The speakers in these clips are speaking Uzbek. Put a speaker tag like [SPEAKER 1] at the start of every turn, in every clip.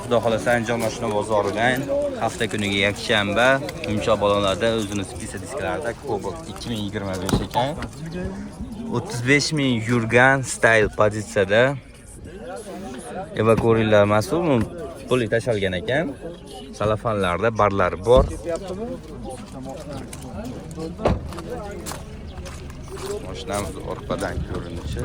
[SPEAKER 1] Xudo xolasa Andijon mashina bozoridan hafta kuniga yakshanba yumshoq balonlarda o'zini spisa disklarida Cobalt 2025 ekan. 35 ming yurgan style pozitsiyada evakuatorlar mas'ul puli tashalgan ekan. Salafanlarda barlar bor. Mashinamiz orqadan ko'rinishi.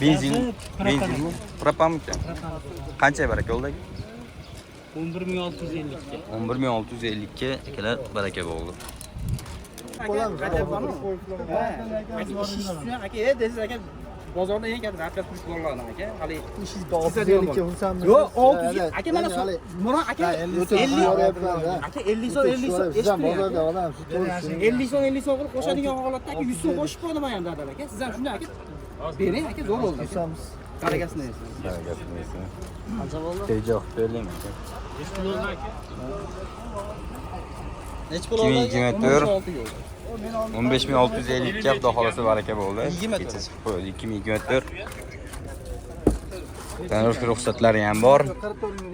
[SPEAKER 1] Benzin, propanmikan? Qancha baraka yo'ldagi?
[SPEAKER 2] 11650 ga.
[SPEAKER 1] 11650 ga akalar baraka bo'ldi.
[SPEAKER 2] Bozorda eng katta rapkat pul bo'lgan aka. Hali
[SPEAKER 3] ishingiz 650 ga ursamiz.
[SPEAKER 2] Yo'q, 600 aka mana mana aka 50 aka 50 so'm 50 so'm
[SPEAKER 3] bozorda odam
[SPEAKER 2] 50 so'm 50 so'm qilib qo'shadigan holatda aka 100 so'm qo'shib qo'ydim ham dadam aka. Siz ham shunday aka bering aka, zo'r bo'ldi.
[SPEAKER 3] ursamiz.
[SPEAKER 2] Barakasini yesin.
[SPEAKER 1] Barakasini yesin.
[SPEAKER 2] Qancha bo'ldi?
[SPEAKER 1] Tejoq berlaymi aka?
[SPEAKER 2] Nech pul oldi aka? Nech pul
[SPEAKER 1] oldi?
[SPEAKER 2] 2024.
[SPEAKER 1] 15650 ga xudo xolasa baraka bo'ldi. Kecha chiqib qo'ydi 2024. Tanaffus ruxsatlari ham bor.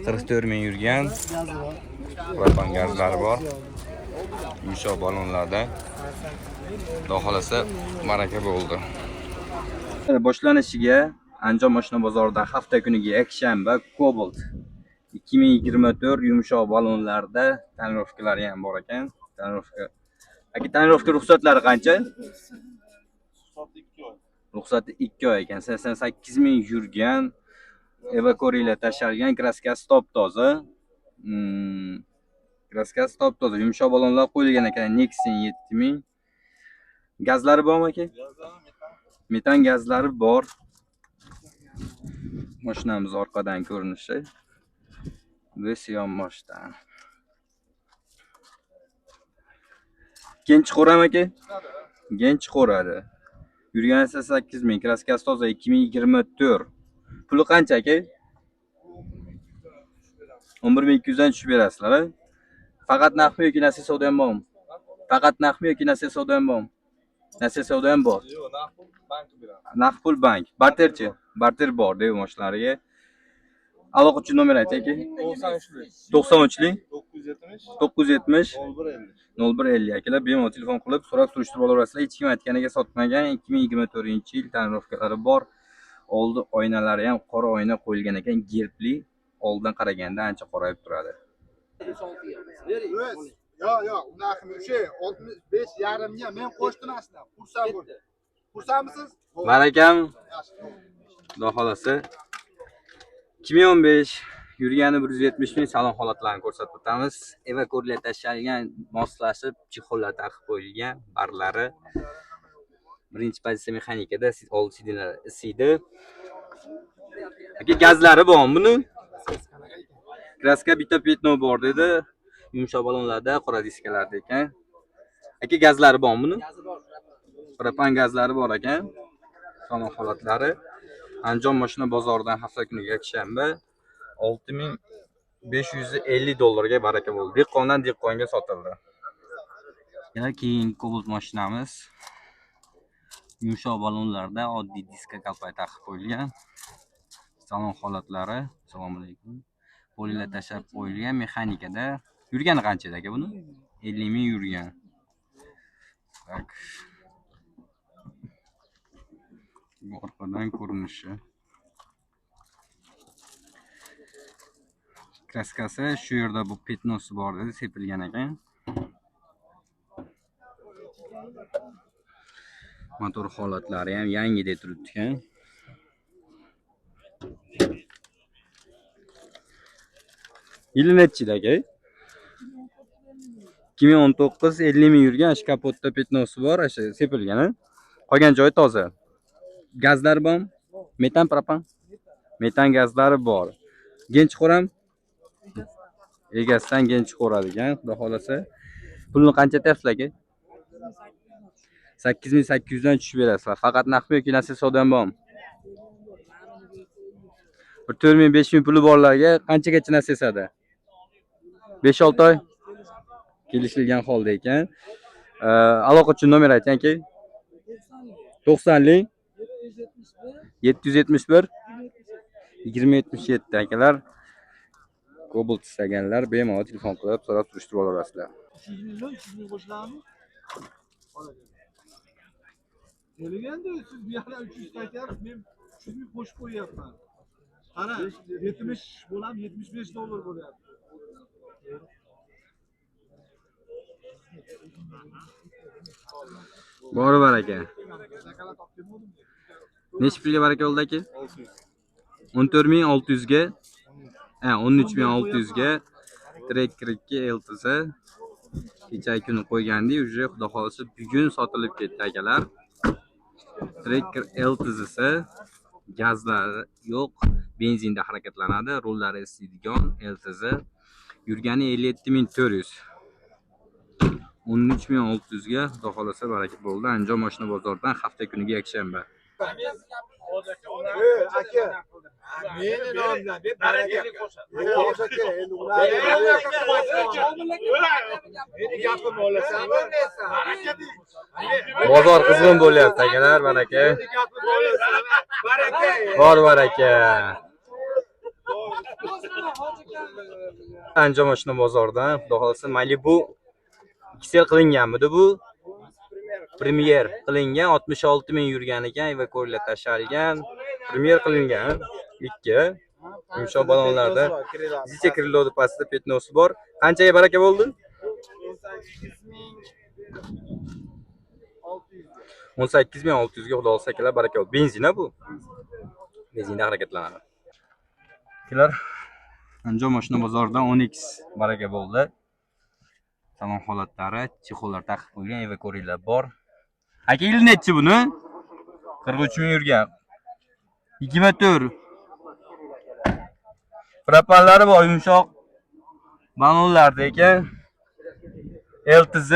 [SPEAKER 1] 44 ming yurgan. Propan gazlari bor. Yumshoq balonlarda. Xudo xolasa baraka bo'ldi. Boshlanishiga Andijon mashina bozoridan hafta kuniga yakshanba Cobalt 2024 yumshoq balonlarda tonirovkalari ham bor ekan. Tonirovka ruxsatlari qancha? Ruxsati 2 oy ekan. 88 ming yurgan. Evakuatorlar tashalgan, kraskasi top-toza. Kraskasi top-toza. Yumshoq balonlar qo'yilgan ekan. Nexon 7000. Gazlari bormi aka? Metan gazlari bor. Mashinamiz orqadan ko'rinishi. Bu yonboshdan. Gench qo'ram aka? Gench qo'radi. Yurgani 8 ming, kraskasi toza 2024. Puli qancha aka? 11200 dan tushib berasizlar. Faqat naqdmi yoki nasiya savdo ham bormi? Faqat naqdmi yoki nasiya savdo ham bormi? Nasiya savdo ham bor.
[SPEAKER 4] Yo'q, naqd pul bank beradi.
[SPEAKER 1] Naqd pul bank. Barterchi? Barter bor deb mashinalariga. Aloqa uchun nomer ayting aka. 93lik 970 0150 akalar bemalol telefon qilib so'rab surishtirib olasizlar. Hech kim aytganiga sotmagan 2024-yil tonirovkalari bor. Oldi oynalari ham qora oyna qo'yilgan ekan, gerbli. Oldidan qaraganda ancha qorayib turadi.
[SPEAKER 3] Yo'q, unaqami o'sha 65,5 ga men qo'shdim aslida. Xursand bo'ldim. Xursandmisiz?
[SPEAKER 1] Barakam. Xudo xolasa 2015 yurgani 170 ming salon holatlarini ko'rsatib o'tamiz. Evakuatorlar tashalgan, moslashib, chexollar taqib qo'yilgan, barlari. Birinchi pozitsiya mexanikada old sidinlar isiydi. Aka gazlari bormi buni? Kraska bitta petno bor dedi. Yumshoq balonlarda, qora diskalarda ekan. Aka gazlari bormi buni? Propan gazlari bor ekan. Salon holatlari. Andijon mashina bozoridan hafta kuniga yakshanba 6550 dollarga baraka bo'ldi. Dehqondan dehqonga sotildi. Yana keyingi Cobalt mashinamiz yumshoq balonlarda oddiy diska kalpay taqib qo'yilgan. Salon holatlari. Assalomu alaykum. Polilar tashab qo'yilgan mexanikada. Yurgani qancha aka buni? 50 ming yurgan. Tak. Bu orqadan ko'rinishi. Kraskasi shu yerda bu petnosi bor dedi, sepilgan ekan. Motor holatlari ham yangidek turibdi ekan. Yili nechida aka? 2019 50 ming yurgan, ash kapotda petnosi bor, ash sepilgan. Qolgan joyi toza. Gazlar bormi? Metan, propan? Metan gazlari bor. Gench qo'ram? Egasidan gench qo'radigan, xudo xolasa. Pulni qancha tayapsiz aka? 8800 dan tushib berasizlar. Faqat naqdmi yoki nasiya savdo ham bormi? 4000 5000 puli borlarga qanchagacha nasiyasada? 5-6 oy kelishilgan holda ekan. Aloqa uchun nomer ayting aka. 90lik 771 2077 akalar. Cobalt istaganlar bemalol telefon qilib so'rab surishtirib olasizlar.
[SPEAKER 3] 200 ming qo'shilarmi? Eleganda siz bu yoqdan 300 aytyapsiz, men 300 ming qo'shib qo'yapman. Qara, 70 bo'lam, $75 bo'lyapti.
[SPEAKER 1] Bori bor aka. Necha pulga baraka bo'ldi aka? 14600 ga, 13600 ga Tracker 2 LTZ kecha kuni qo'ygandi, уже xudo xolisa bugun sotilib ketdi akalar. Tracker LTZ esa gazlari yo'q, benzinda harakatlanadi, rullari isiydigan LTZ. Yurgani 57400. 13600 ga xudo xolisa baraka bo'ldi. Anjom mashina bozoridan hafta kuniga yakshanba.
[SPEAKER 3] Aka, meni nomimdan deb baraka. Yo'q aka, endi ular meni gapim olasanmi? Baraka deydi.
[SPEAKER 1] Bozor qizg'in bo'lyapti akalar, baraka.
[SPEAKER 3] Baraka.
[SPEAKER 1] Bor baraka. Anjom mashina bozoridan xudo xolisa Malibu XL qilinganmidi bu? Premier qilingan, 66000 yurgan ekan, evakuatsiya tashalgan. Premier qilingan. 2 yumshoq balonlarda zicha krilodi pastida petnosi bor. Qanchaga baraka bo'ldi? 18600 ga xudo xolisa akalar baraka bo'ldi. Benzina bu. Benzinda harakatlanadi. Akalar, Anjom mashina bozoridan 10x baraka bo'ldi. Salon holatlari, chexollar taqib qo'ygan, evakuatsiyalar bor. Aka, yil nechi buni? 43000 yurgan. 24. Propanlari bor, yumshoq balonlarda ekan. LTZ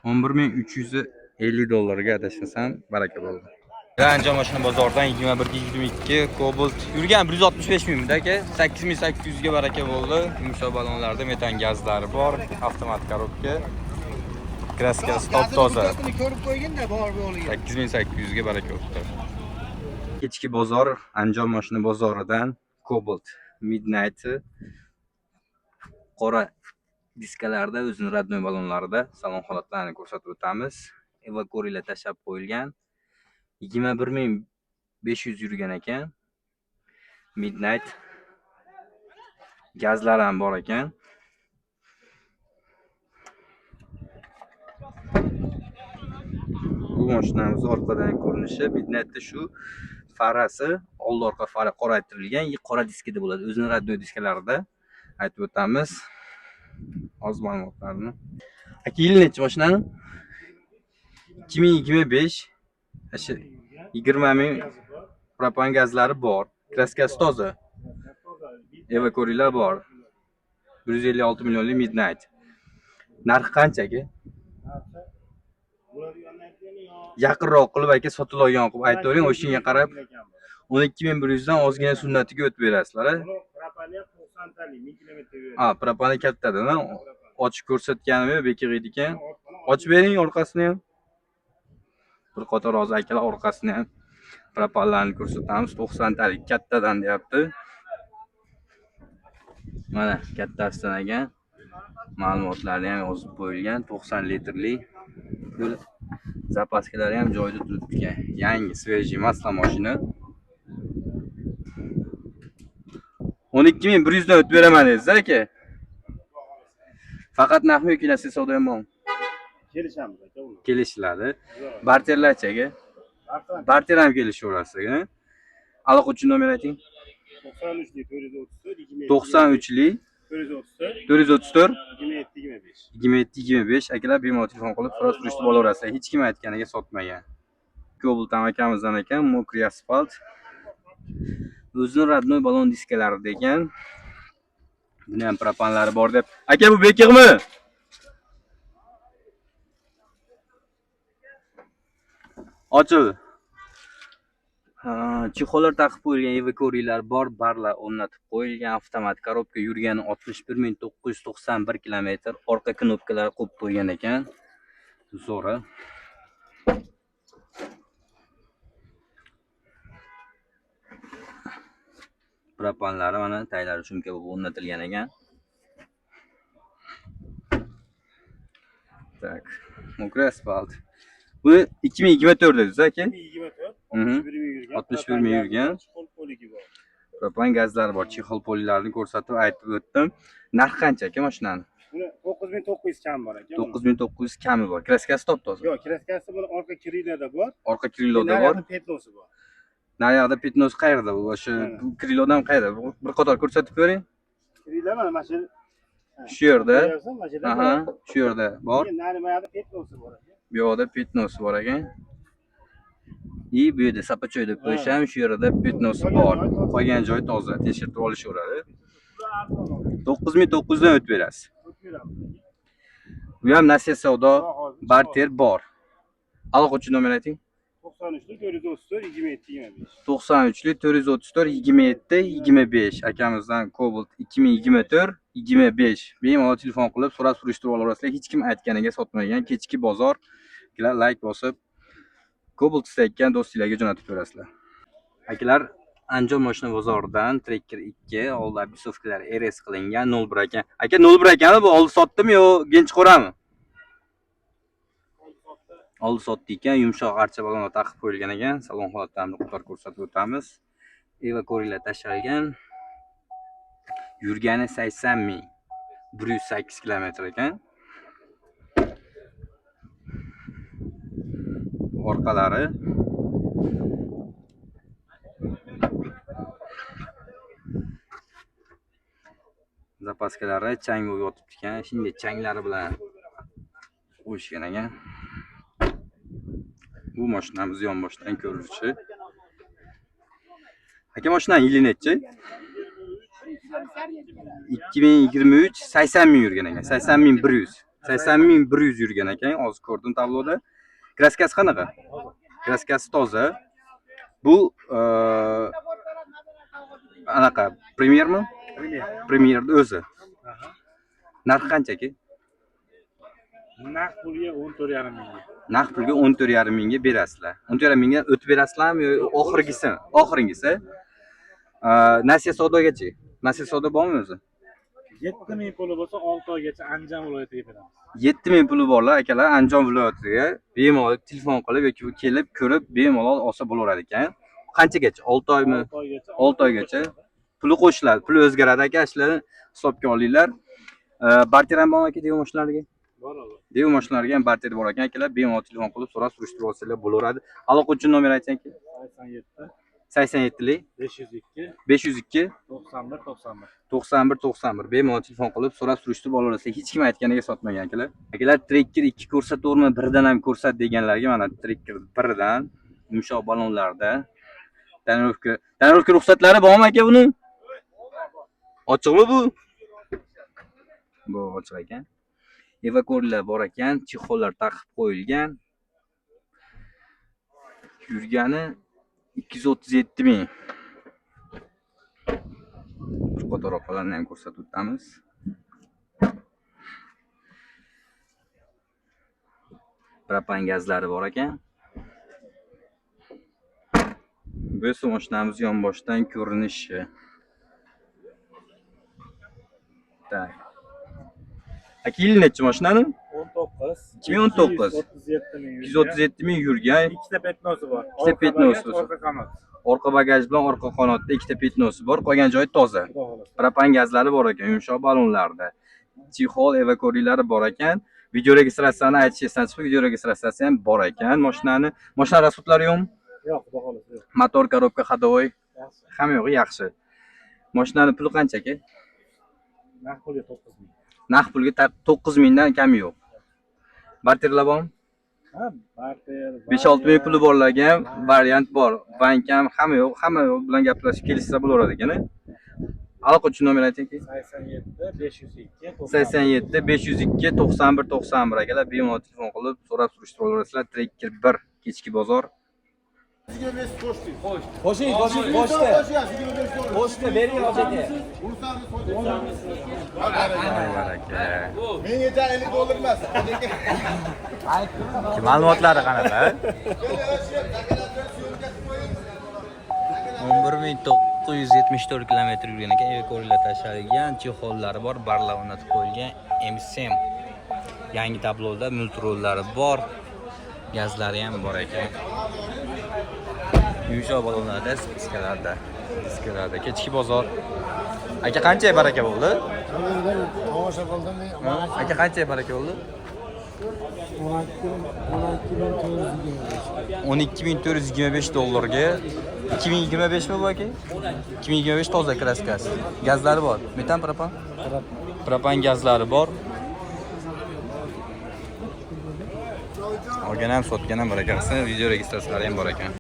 [SPEAKER 1] 11350 dollarga adashmasam baraka bo'ldi. Anjom mashina bozoridan 21-22 Cobalt yurgan 165 mingda aka, 8800 ga baraka bo'ldi. Yumshoq balonlarda metan gazlari bor, avtomat korobka. Kraskasi top-toza.
[SPEAKER 2] Ko'rib qo'yganda bor bo'liga.
[SPEAKER 1] 8800 ga baraka bo'ldi. Kechki bozor Anjom mashina bozoridan Cobalt Midnight qora diskalarda o'zini radnoy balonlarida salon holatlarini ko'rsatib o'tamiz. Evakuatsiyalar tashab qo'yilgan. 21500 yurgan ekan. Midnight gazlar ham bor ekan. Bu mashinamiz orqadan ko'rinishi Midnightda shu farasi old orqa fara qoraytirilgan, qora diskada bo'ladi. O'zini radnoy diskalarida aytib o'tamiz. Oz ma'lumotlarni. Aka, yil nechi mashinani? 2025. 20 ming propan gazlari bor. Kraskasi toza. Evakuatsiyalar bor. 156 millionlik Midnight. Narxi qancha aka? Yaqinroq qilib aka sotiladigan qilib aytavering, o'shinga qarab 12100 dan ozgina sunnatiga o'tib berasizlar. Propani kattadan ochib ko'rsatganim bekig edi ekan. Ochib bering orqasini ham. Bir qator hozir akalar orqasini ham propanlarni ko'rsatamiz. 90 talik kattadan deyapti. Mana kattasidan ekan. Ma'lumotlarni ham yozib qo'yilgan. 90 litrli. Zapaskilari ham joyida turibdi ekan. Yangi, svejiy masla mashina. 12100 dan o'tib beraman dedingiz aka. Faqat narxmi yoki savdo ham bormi?
[SPEAKER 4] Kelishamiz aka uni.
[SPEAKER 1] Kelishiladi. Barterlarchi aka? Barter ham kelishaverasiz-a? Aloqa uchun nomer ayting.
[SPEAKER 4] 93lik
[SPEAKER 1] 434
[SPEAKER 4] 434 434
[SPEAKER 1] 2725 akalar bemalol telefon qilib so'rab surishtirib olaverasizlar. Hech kim aytganiga sotmagan. Cobalt akamizdan ekan, mokriy asfalt. O'zini radnoy balon diskalarida ekan. Buni ham propanlari bor deb. Aka, bu bekig'mi? Ochil. Chexollar taqib qo'yilgan evako'riylar bor, barlar o'rnatib qo'yilgan, avtomat korobka yurgani 61991 kilometr, orqa knopkalar qo'yib qo'ygan ekan. Zo'ra. Propanlari mana taylari shumka bo'lib o'rnatilgan ekan. Tak, mokra asfalt. Bu 2024 dedingiz aka?
[SPEAKER 4] 2024.
[SPEAKER 1] Mhm.
[SPEAKER 4] 61 ming yurgan.
[SPEAKER 1] 61 ming yurgan.
[SPEAKER 4] Chexol poligi bor.
[SPEAKER 1] Propan gazlari bor, chexol polilarini ko'rsatib aytib o'tdim. Narx qancha aka mashinani?
[SPEAKER 4] Buni 9900 kam bor aka.
[SPEAKER 1] 9900 kami bor. Kraskasi top-toza.
[SPEAKER 4] Yo'q, kraskasi bor, orqa krilada bor.
[SPEAKER 1] Orqa kriloda bor.
[SPEAKER 4] Petnosi bor.
[SPEAKER 1] Naryoqda petnos qayerda bu? O'sha krilodan qayerda? Bir qator ko'rsatib bering.
[SPEAKER 4] Krila mana shu
[SPEAKER 1] Shu yerda.
[SPEAKER 4] Aha.
[SPEAKER 1] Aha, shu yerda bor.
[SPEAKER 4] Nari mayada petnosi bor aka.
[SPEAKER 1] Bu yoqda petnosi bor ekan. Bu yerda sapachoy deb qo'yisham, shu yerda petnosi bor. Qolgan joy toza, tekshirib olishaveradi. 9900 dan o'tib berasiz. Bu ham nasiya savdo, barter bor. Aloqachi nomer ayting.
[SPEAKER 4] 93 434 27
[SPEAKER 1] 93 434 27 25 akamizdan Cobalt 2024 25 bemalol telefon qilib so'rab surishtirib olasizlar. Hech kim aytganiga sotmagan, kechki bozor. Sizlar like bosib Cobalt istayotgan do'stinglarga jo'natib berasizlar. Akalar, Andijon mashina bozoridan Tracker 2 oldi abisovkalar RS qilingan 01 ekan. Aka 01 ekan bu oldi sotdimi yo gench qo'rami? Oldi sotdi ekan, yumshoq archa balon taqib qo'yilgan ekan. Salon holatlarini qo'tar ko'rsatib o'tamiz. Evako'riylar tashlangan. Yurgani 80 ming. 108 kilometr ekan. Orqalari zapaskalari chang bo'lib yotibdi ekan. Shunday changlari bilan qo'yishgan ekan. Bu mashinamiz yonboshdan ko'rinishi. Aka mashinaning yili nechi? 2023 80 ming yurgan ekan. 80100. 80100 yurgan ekan. Hozir ko'rdim tabloda. Kraskasi qanaqa? Kraskasi toza. Bu anaqa Premiermi? Premierni o'zi. Narxi qancha aka?
[SPEAKER 4] Naq pulga 14,5 mingga.
[SPEAKER 1] Naq pulga 14,5 mingga berasizlar. 14,5 mingga o'tib berasizlarmi yo oxirgisi? Oxirgisi. Nasiya savdogachi. Nasiya savdo bormi o'zi?
[SPEAKER 4] 7 ming puli bo'lsa 6 oygacha Andijon viloyatiga beramiz.
[SPEAKER 1] 7 ming puli borlar akalar Andijon viloyatiga bemalol telefon qilib yoki kelib ko'rib bemalol olsa bo'laveradi ekan. Qanchagacha? 6 oymi? 6 oygacha. Puli qo'shiladi. Puli o'zgaradi aka, ishlarni hisobga olinglar. Barter ham bormi aka dev mashinalarga?
[SPEAKER 4] Bor.
[SPEAKER 1] Dev mashinalarga ham barter bor ekan akalar. Bemalol telefon qilib so'rab surishtirib olsanglar bo'laveradi. Aloqa uchun nomer aytsanki?
[SPEAKER 4] 87
[SPEAKER 1] 87lik
[SPEAKER 4] 502
[SPEAKER 1] 502
[SPEAKER 4] 91 91.
[SPEAKER 1] 91 bemalol telefon qilib so'rab surishtirib olasizlar. Hech kim aytganiga sotmagan akalar. Akalar Tracker 2 ko'rsataverma, birdan ham ko'rsat deganlarga mana Tracker 1 dan yumshoq balonlarda tonirovka ruxsatlari bormi aka buni? Ochiqmi bu? Bu ochiq ekan. Evako'riylar bor ekan, chexollar taqib qo'yilgan. Yurgani 237 ming. Bir qator orqalarni ham ko'rsatib o'tamiz. Propan gazlari bor ekan. Bu esa mashinamiz yonboshdan ko'rinishi. Tak. Aka yili nechi mashinani?
[SPEAKER 4] 19.
[SPEAKER 1] 2019. 237 ming yurgan.
[SPEAKER 4] Ikkita petnosi bor.
[SPEAKER 1] Ikkita petnosi bor.
[SPEAKER 4] Orqa qanot.
[SPEAKER 1] Orqa bagaj bilan orqa qanotda ikkita petnosi bor. Qolgan joyi toza. Propan gazlari bor ekan, yumshoq balonlarda. Chexol evako'riylari bor ekan. Video registratsiyani aytishingizdan chiqib, video registratsiyasi ham bor ekan. Mashina rasxodlari yo'qmi?
[SPEAKER 4] Yo'q, xolos yo'q.
[SPEAKER 1] Motor, korobka, ходовой hamma yo'g'i yaxshi. Mashinaning puli qancha aka?
[SPEAKER 4] Naq pulga 9 ming.
[SPEAKER 1] Naq pulga 9 mingdan kami yo'q. Barterlar bormi?
[SPEAKER 4] Ha, barter.
[SPEAKER 1] 5-6 ming puli borlarga ham variant bor. Bank ham hamma yo'q bilan gaplashib kelishsa bo'laveradi ekan. Aloqa uchun nomer ayting.
[SPEAKER 4] 87 502
[SPEAKER 1] 91 91 akalar bemalol telefon qilib so'rab surishtirib olasizlar. Tracker 1 kechki bozor
[SPEAKER 2] Qo'shing, qo'shdi. Qo'shdi, bering hojati.
[SPEAKER 1] Voy baraka.
[SPEAKER 3] Menga 50 dollar emas.
[SPEAKER 1] Ma'lumotlari qanaqa? 11974 kilometr yurgan ekan. Evakuatsiya tashlangan, chexollari bor, barlar o'rnatib qo'yilgan. M7 yangi tabloda multirollari bor. Gazlari ham bor ekan. Yumshoq balonlarda, diskalarda. Kechki bozor. Aka qancha baraka bo'ldi?
[SPEAKER 5] Tomosha qildimmi?
[SPEAKER 1] Aka qancha baraka bo'ldi? 12425 dollarga 2025 mi bu aka? 2025 toza kraskasi. Gazlari bor. Metan, propan? Propan gazlari bor. Olgan ham sotgan ham bor ekan. Video registratsiyalari ham bor ekan.